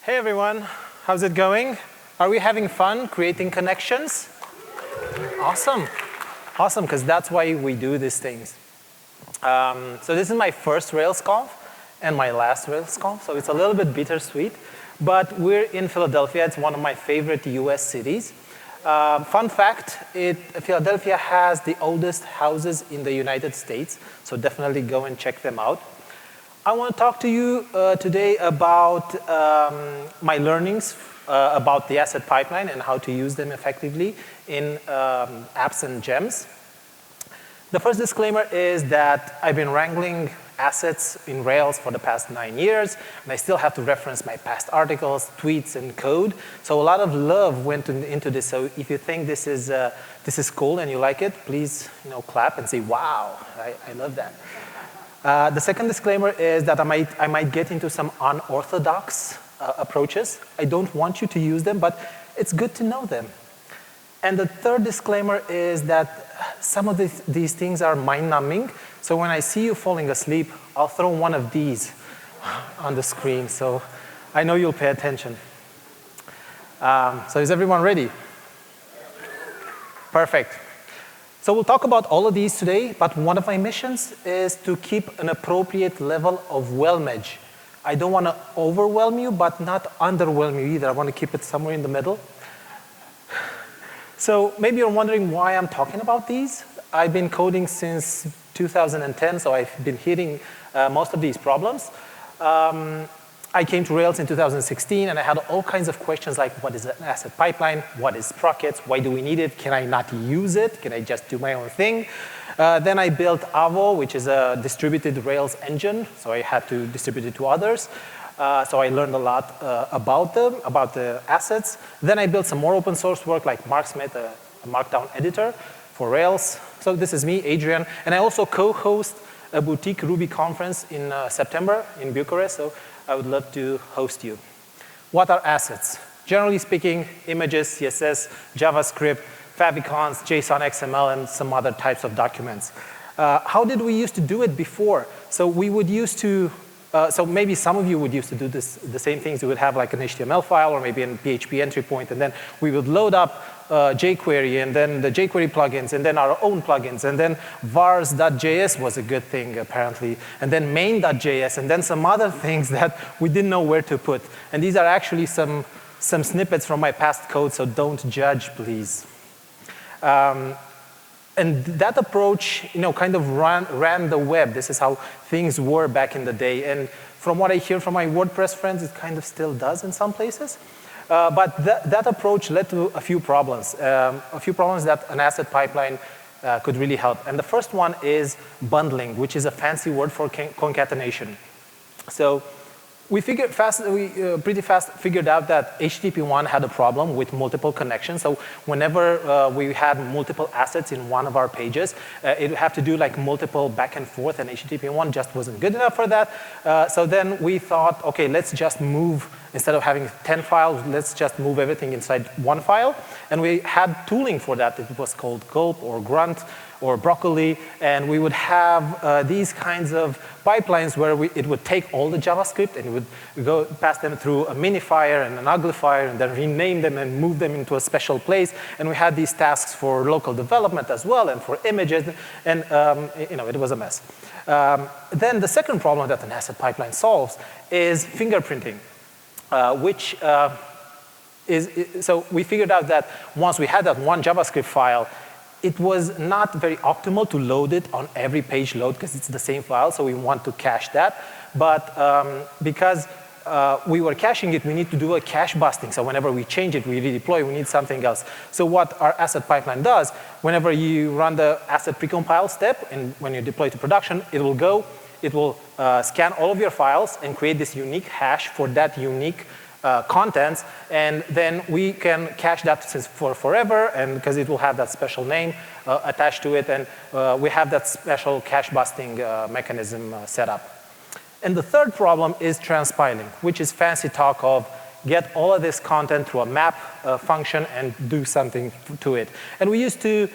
Hey everyone, how's it going? Are we having fun creating connections? Awesome, awesome, because that's why we do these things. So this is my first RailsConf and my last RailsConf, so it's a little bit bittersweet. But we're in Philadelphia. It's one of my favorite US cities. Fun fact, Philadelphia has the oldest houses in the United States, so definitely go and check them out. I want to talk to you today about my learnings about the asset pipeline and how to use them effectively in apps and gems. The first disclaimer is that I've been wrangling assets in Rails for the past 9 years, and I still have to reference my past articles, tweets, and code. So a lot of love went into this. So if you think this is cool and you like it, please clap and say, wow, I love that. The second disclaimer is that I might get into some unorthodox approaches. I don't want you to use them, but it's good to know them. And the third disclaimer is that some of these things are mind-numbing. So when I see you falling asleep, I'll throw one of these on the screen. So I know you'll pay attention. So is everyone ready? Perfect. So we'll talk about all of these today, but one of my missions is to keep an appropriate level of whelmage. I don't want to overwhelm you, but not underwhelm you either. I want to keep it somewhere in the middle. So maybe you're wondering why I'm talking about these. I've been coding since 2010, so I've been hitting most of these problems. I came to Rails in 2016, and I had all kinds of questions like, what is an asset pipeline? What is Sprockets? Why do we need it? Can I not use it? Can I just do my own thing? Then I built Avo, which is a distributed Rails engine, so I had to distribute it to others. So I learned a lot about them, about the assets. Then I built some more open source work like Marksmith, a markdown editor for Rails. So this is me, Adrian. And I also co-host a boutique Ruby conference in September in Bucharest. So I would love to host you. What are assets? Generally speaking, images, CSS, JavaScript, favicons, JSON, XML, and some other types of documents. How did we used to do it before? So we would used to, so maybe some of you would used to do the same things. We would have like an HTML file or maybe a PHP entry point, and then we would load up jQuery, and then the jQuery plugins, and then our own plugins, and then vars.js was a good thing, apparently, and then main.js, and then some other things that we didn't know where to put. And these are actually some snippets from my past code, so don't judge, please. And that approach, kind of ran the web. This is how things were back in the day. And from what I hear from my WordPress friends, it kind of still does in some places. But that approach led to a few problems that an asset pipeline could really help. And the first one is bundling, which is a fancy word for concatenation. So we pretty fast figured out that HTTP1 had a problem with multiple connections. So whenever we had multiple assets in one of our pages, it would have to do like multiple back and forth, and HTTP1 just wasn't good enough for that. So then we thought, okay, let's just move, instead of having 10 files, let's just move everything inside one file. And we had tooling for that. It was called Gulp or Grunt or Broccoli, and we would have these kinds of pipelines where it would take all the JavaScript and it would go pass them through a minifier and an uglifier and then rename them and move them into a special place. And we had these tasks for local development as well and for images, and it was a mess. Then the second problem that an asset pipeline solves is fingerprinting, so we figured out that once we had that one JavaScript file, it was not very optimal to load it on every page load because it's the same file, so we want to cache that. But because we were caching it, we need to do a cache busting. So whenever we change it, we redeploy, we need something else. So what our asset pipeline does, whenever you run the asset precompile step, and when you deploy to production, it will scan all of your files and create this unique hash for that unique contents, and then we can cache that for forever, and because it will have that special name attached to it, and we have that special cache busting mechanism set up. And the third problem is transpiling, which is fancy talk of get all of this content through a map function and do something to it. And we used to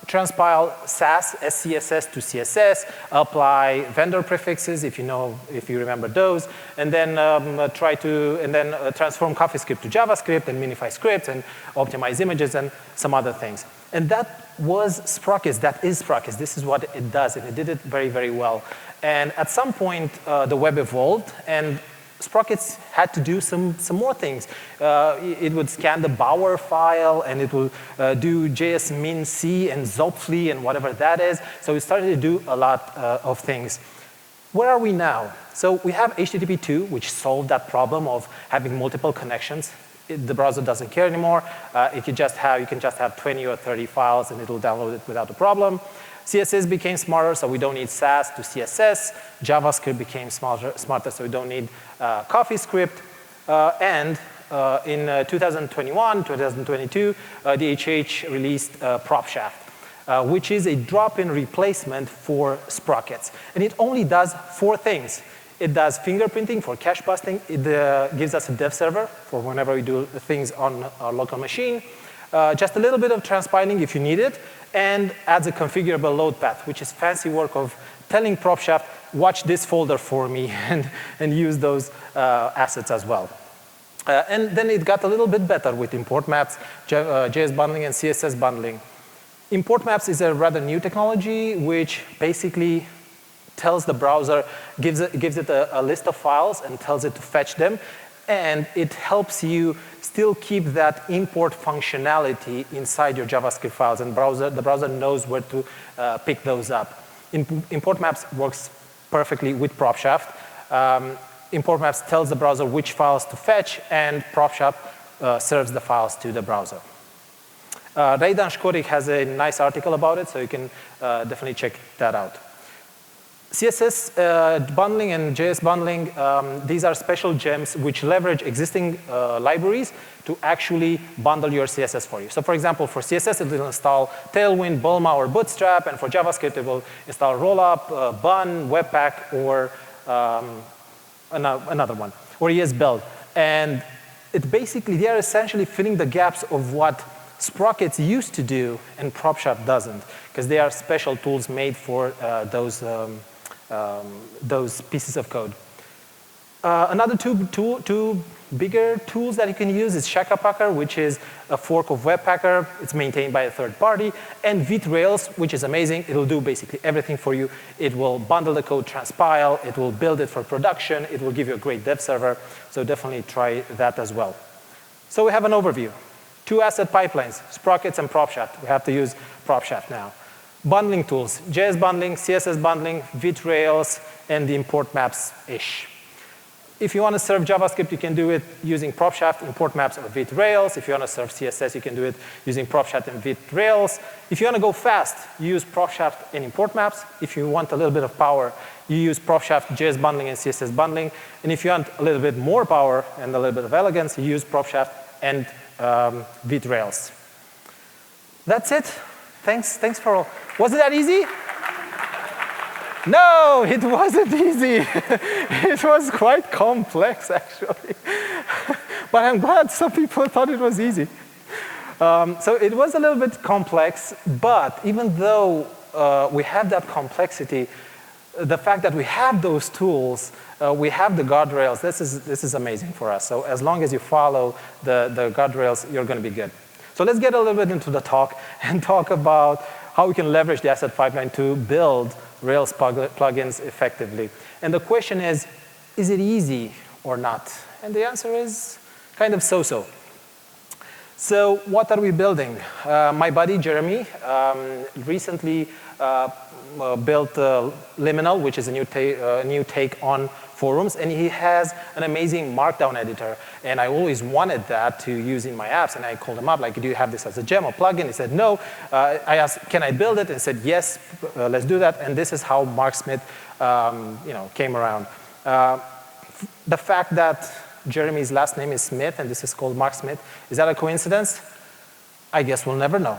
transpile Sass, SCSS to CSS, apply vendor prefixes if you remember those, and then transform CoffeeScript to JavaScript and minify scripts and optimize images and some other things. And that was Sprockets. That is Sprockets. This is what it does, and it did it very, very well. And at some point, the web evolved, and Sprockets had to do some more things. It would scan the Bower file, and it will do JS-min-c and Zopfli and whatever that is. So it started to do a lot of things. Where are we now? So we have HTTP2, which solved that problem of having multiple connections. The browser doesn't care anymore. You can just have 20 or 30 files, and it'll download it without a problem. CSS became smarter, so we don't need Sass to CSS. JavaScript became smarter, so we don't need CoffeeScript. And in 2021, 2022, DHH released Propshaft, which is a drop-in replacement for Sprockets. And it only does 4 things. It does fingerprinting for cache busting. It gives us a dev server for whenever we do things on our local machine. Just a little bit of transpiling if you need it, and adds a configurable load path, which is fancy work of telling Propshaft, watch this folder for me, and use those assets as well. And then it got a little bit better with import maps, JS bundling, and CSS bundling. Import maps is a rather new technology, which basically tells the browser, gives it a list of files and tells it to fetch them. And it helps you still keep that import functionality inside your JavaScript files. And the browser knows where to pick those up. Import maps works perfectly with Propshaft. Import maps tells the browser which files to fetch, and Propshaft serves the files to the browser. Raidan Shkorik has a nice article about it, so you can definitely check that out. CSS bundling and JS bundling, these are special gems which leverage existing libraries to actually bundle your CSS for you. So for example, for CSS, it will install Tailwind, Bulma, or Bootstrap, and for JavaScript, it will install Rollup, Bun, Webpack, or another one, or ESBuild. And they are essentially filling the gaps of what Sprockets used to do and Propshaft doesn't, because they are special tools made for those pieces of code. Another two bigger tools that you can use is Webpacker, which is a fork of Webpacker. It's maintained by a third party. And Vite Rails, which is amazing. It'll do basically everything for you. It will bundle the code, transpile. It will build it for production. It will give you a great dev server. So definitely try that as well. So we have an overview. 2 asset pipelines, Sprockets and Propshaft. We have to use Propshaft now. Bundling tools, JS bundling, CSS bundling, Vite Rails, and the import maps-ish. If you want to serve JavaScript, you can do it using Propshaft, import maps, or Vite Rails. If you want to serve CSS, you can do it using Propshaft and Vite Rails. If you want to go fast, you use Propshaft and import maps. If you want a little bit of power, you use Propshaft, JS bundling, and CSS bundling. And if you want a little bit more power and a little bit of elegance, you use Propshaft and Vite Rails. That's it. Thanks for all. Was it that easy? No, it wasn't easy. It was quite complex, actually. But I'm glad some people thought it was easy. So it was a little bit complex, but even though we have that complexity, the fact that we have those tools, we have the guardrails, this is amazing for us. So as long as you follow the guardrails, you're going to be good. So let's get a little bit into the talk and talk about how we can leverage the asset pipeline to build Rails plugins effectively. And the question is it easy or not? And the answer is kind of so-so. So what are we building? My buddy Jeremy recently built Liminal, which is a new take on forums, and he has an amazing markdown editor. And I always wanted that to use in my apps, and I called him up, like, do you have this as a gem or plugin? He said, no. I asked, can I build it? And he said, yes, let's do that. And this is how Mark Smith came around. The fact that Jeremy's last name is Smith, and this is called Mark Smith, is that a coincidence? I guess we'll never know.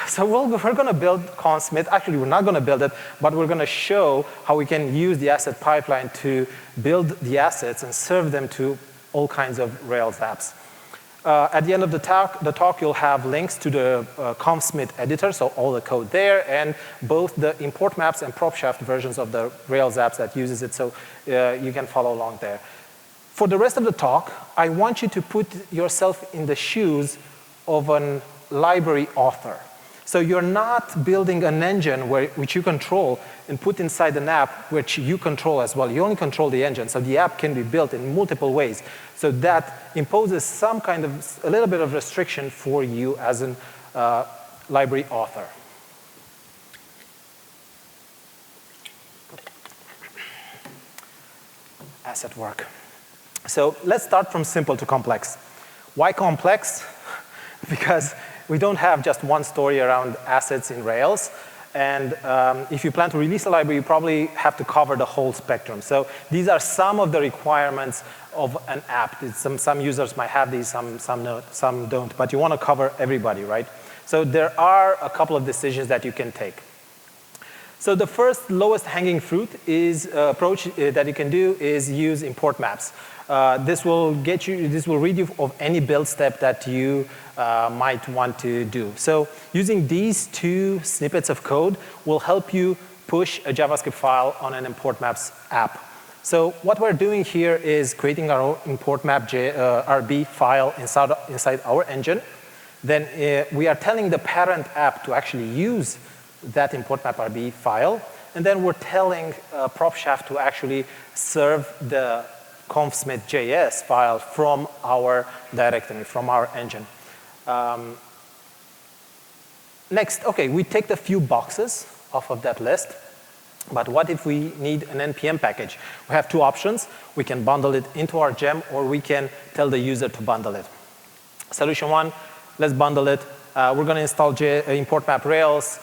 So we're going to build ConSmith. Actually, we're not going to build it, but we're going to show how we can use the asset pipeline to build the assets and serve them to all kinds of Rails apps. At the end of the talk, you'll have links to the ConfSmith editor, so all the code there, and both the import maps and Propshaft versions of the Rails apps that uses it, so you can follow along there. For the rest of the talk, I want you to put yourself in the shoes of a library author. So you're not building an engine which you control and put inside an app which you control as well. You only control the engine, so the app can be built in multiple ways. So that imposes some kind of, a little bit of restriction for you as a library author. Asset work. So let's start from simple to complex. Why complex? Because we don't have just one story around assets in Rails. And if you plan to release a library, you probably have to cover the whole spectrum. So these are some of the requirements of an app. Some users might have these, some don't. But you want to cover everybody, right? So there are a couple of decisions that you can take. So the first lowest hanging fruit is approach that you can do is use import maps. This will rid you of any build step that you might want to do. So using these two snippets of code will help you push a JavaScript file on an import maps app. So what we're doing here is creating our own import map RB file inside our engine. Then we are telling the parent app to actually use that import map RB file. And then we're telling Propshaft to actually serve the ConfSmith.js file from our directory, from our engine. Next, okay, we ticked a few boxes off of that list. But what if we need an NPM package? We have two options. We can bundle it into our gem, or we can tell the user to bundle it. Solution one, let's bundle it. We're going to install import map Rails.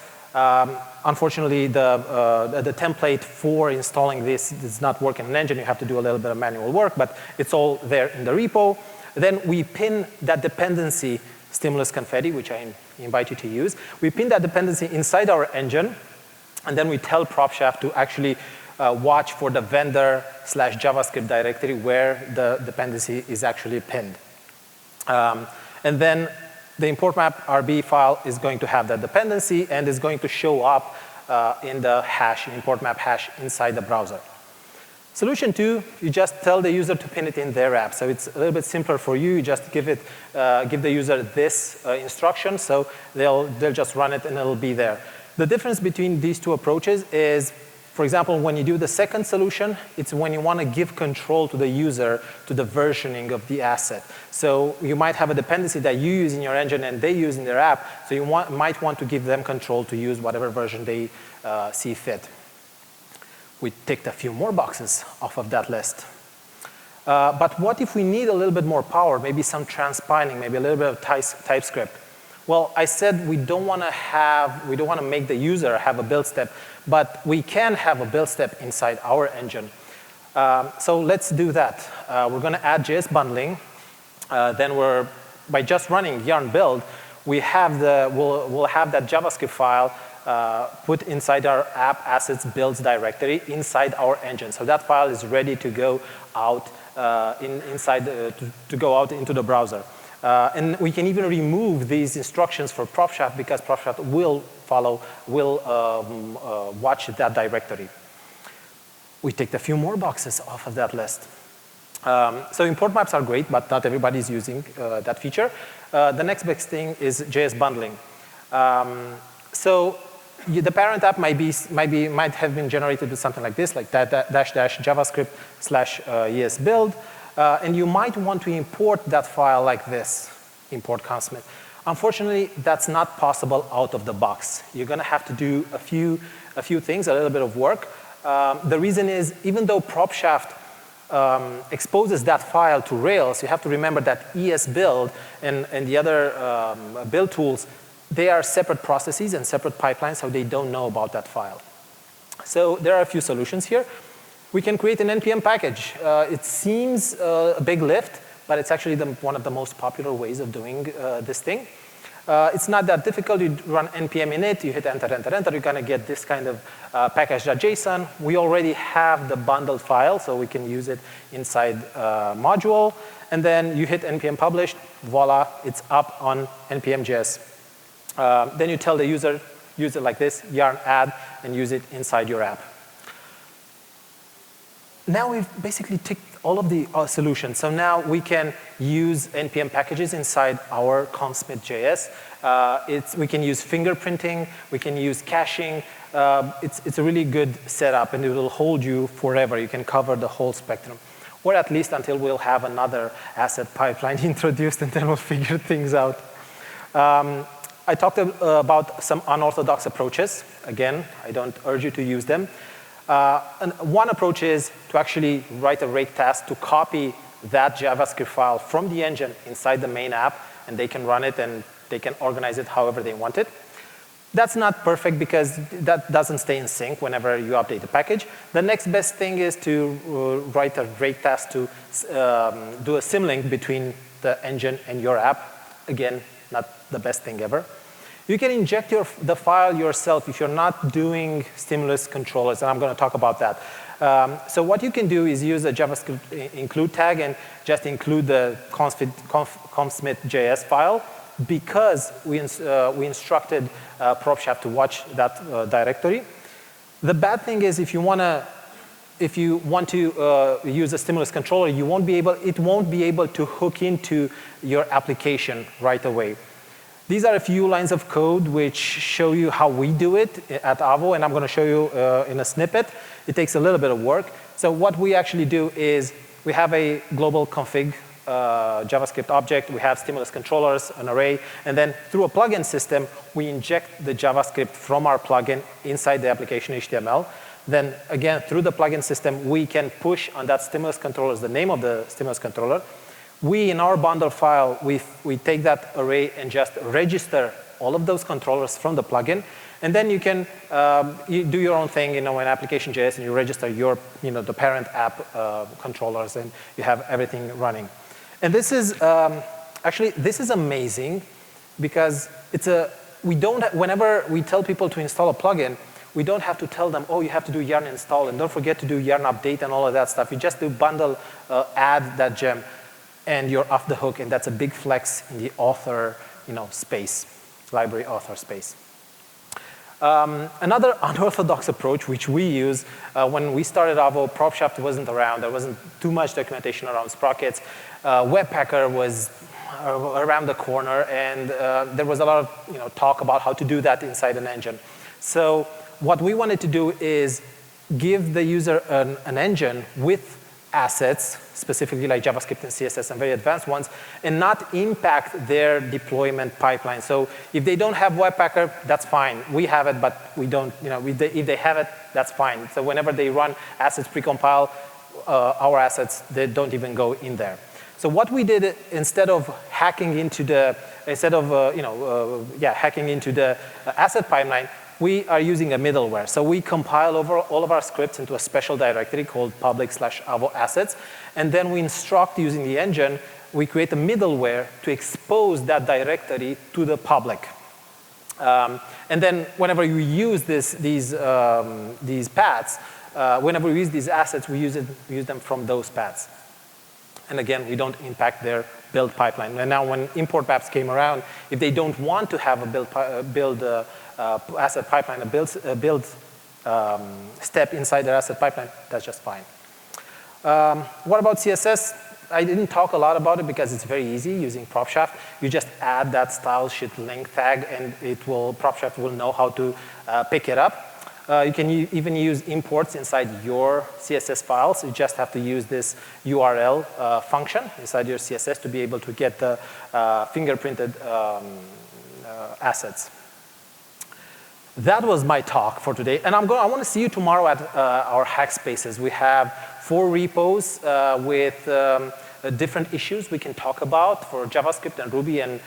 Unfortunately, the template for installing this does not work in an engine. You have to do a little bit of manual work, but it's all there in the repo. Then we pin that dependency, stimulus confetti, which I invite you to use. We pin that dependency inside our engine, and then we tell Propshaft to actually watch for the vendor/JavaScript directory where the dependency is actually pinned. And then the import map RB file is going to have that dependency and is going to show up in the hash, import map hash inside the browser. Solution two, you just tell the user to pin it in their app. So it's a little bit simpler for you. You just give the user this instruction, so they'll just run it and it'll be there. The difference between these two approaches is, for example, when you do the second solution, it's when you want to give control to the user to the versioning of the asset. So you might have a dependency that you use in your engine and they use in their app, so you might want to give them control to use whatever version they see fit. We ticked a few more boxes off of that list. But what if we need a little bit more power, maybe some transpiling, maybe a little bit of TypeScript? Well, I said we don't want to make the user have a build step, but we can have a build step inside our engine. So let's do that. We're going to add JS bundling. Then by just running yarn build, we'll have that JavaScript file put inside our app assets builds directory inside our engine. So that file is ready to go out to go out into the browser. And we can even remove these instructions for Propshaft because Propshaft will watch that directory. We ticked a few more boxes off of that list. So import maps are great, but not everybody's using that feature. The next big thing is JS bundling. So the parent app might have been generated with something like this, like --JavaScript/ES build. And you might want to import that file like this, import ConfSmith. Unfortunately, that's not possible out of the box. You're going to have to do a few things, a little bit of work. The reason is, even though Propshaft exposes that file to Rails, you have to remember that ES build and the other build tools, they are separate processes and separate pipelines, so they don't know about that file. So there are a few solutions here. We can create an NPM package. It seems a big lift, but it's actually one of the most popular ways of doing this thing. It's not that difficult. You run npm init, you hit enter, enter, enter. You're going to get this kind of package.json. We already have the bundled file, so we can use it inside module. And then you hit npm publish, voila, it's up on npm.js. Then you tell the user, use it like this, yarn add, and use it inside your app. Now we've basically ticked all of the solutions. So now we can use NPM packages inside our ConfSmith.js. We can use fingerprinting. We can use caching. It's a really good setup, and it will hold you forever. You can cover the whole spectrum, or at least until we'll have another asset pipeline introduced, and then we'll figure things out. I talked about some unorthodox approaches. Again, I don't urge you to use them. And one approach is to actually write a rake task to copy that JavaScript file from the engine inside the main app, and they can run it and they can organize it however they want it. That's not perfect because that doesn't stay in sync whenever you update the package. The next best thing is to write a rake task to do a symlink between the engine and your app. Again, not the best thing ever. You can inject the file yourself if you're not doing stimulus controllers, and I'm going to talk about that. So what you can do is use a JavaScript include tag and just include the ConfSmith.js file, because we instructed Propshaft to watch that directory. The bad thing is if you want to use a stimulus controller, it won't be able to hook into your application right away. These are a few lines of code which show you how we do it at Avo, and I'm going to show you in a snippet. It takes a little bit of work. So what we actually do is we have a global config JavaScript object. We have stimulus controllers, an array, and then through a plugin system, we inject the JavaScript from our plugin inside the application HTML. Then again, through the plugin system, we can push on that stimulus controller, the name of the stimulus controller. We, in our bundle file, we take that array and just register all of those controllers from the plugin. And then you can you do your own thing, in application.js, and you register your, the parent app controllers, and you have everything running. And this is, actually, this is amazing because whenever we tell people to install a plugin, we don't have to tell them, oh, you have to do yarn install, and don't forget to do yarn update and all of that stuff. You just do bundle, add that gem, and you're off the hook, and that's a big flex in the author, space, library author space. Another unorthodox approach, which we use when we started Avo, Propshaft wasn't around. There wasn't too much documentation around Sprockets. Webpacker was around the corner, and there was a lot of talk about how to do that inside an engine. So what we wanted to do is give the user an engine with assets, specifically like JavaScript and CSS and very advanced ones, and not impact their deployment pipeline. So if they don't have Webpacker, that's fine. We have it, but we don't, if they have it, that's fine. So whenever they run assets precompile, our assets, they don't even go in there. So what we did, instead of hacking into the, hacking into the asset pipeline, we are using a middleware. So we compile over all of our scripts into a special directory called public/avo assets. And then we instruct using the engine, we create a middleware to expose that directory to the public. And then whenever you use these paths, whenever we use these assets, we use them from those paths. And again, we don't impact their build pipeline. And now when import maps came around, if they don't want to have a build asset pipeline, a build step inside their asset pipeline, that's just fine. What about CSS? I didn't talk a lot about it because it's very easy using Propshaft. You just add that style sheet link tag, and Propshaft will know how to pick it up. You can even use imports inside your CSS files. You just have to use this URL function inside your CSS to be able to get the fingerprinted assets. That was my talk for today, and I want to see you tomorrow at our hack spaces. We have 4 repos with different issues we can talk about for JavaScript and Ruby, and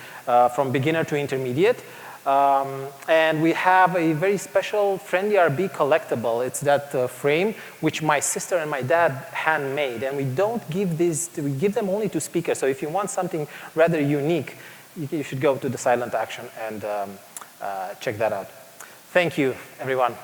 from beginner to intermediate. And we have a very special FriendlyRB collectible. It's that frame which my sister and my dad handmade, and we don't give these. We give them only to speakers. So if you want something rather unique, you should go to the silent action and check that out. Thank you, everyone.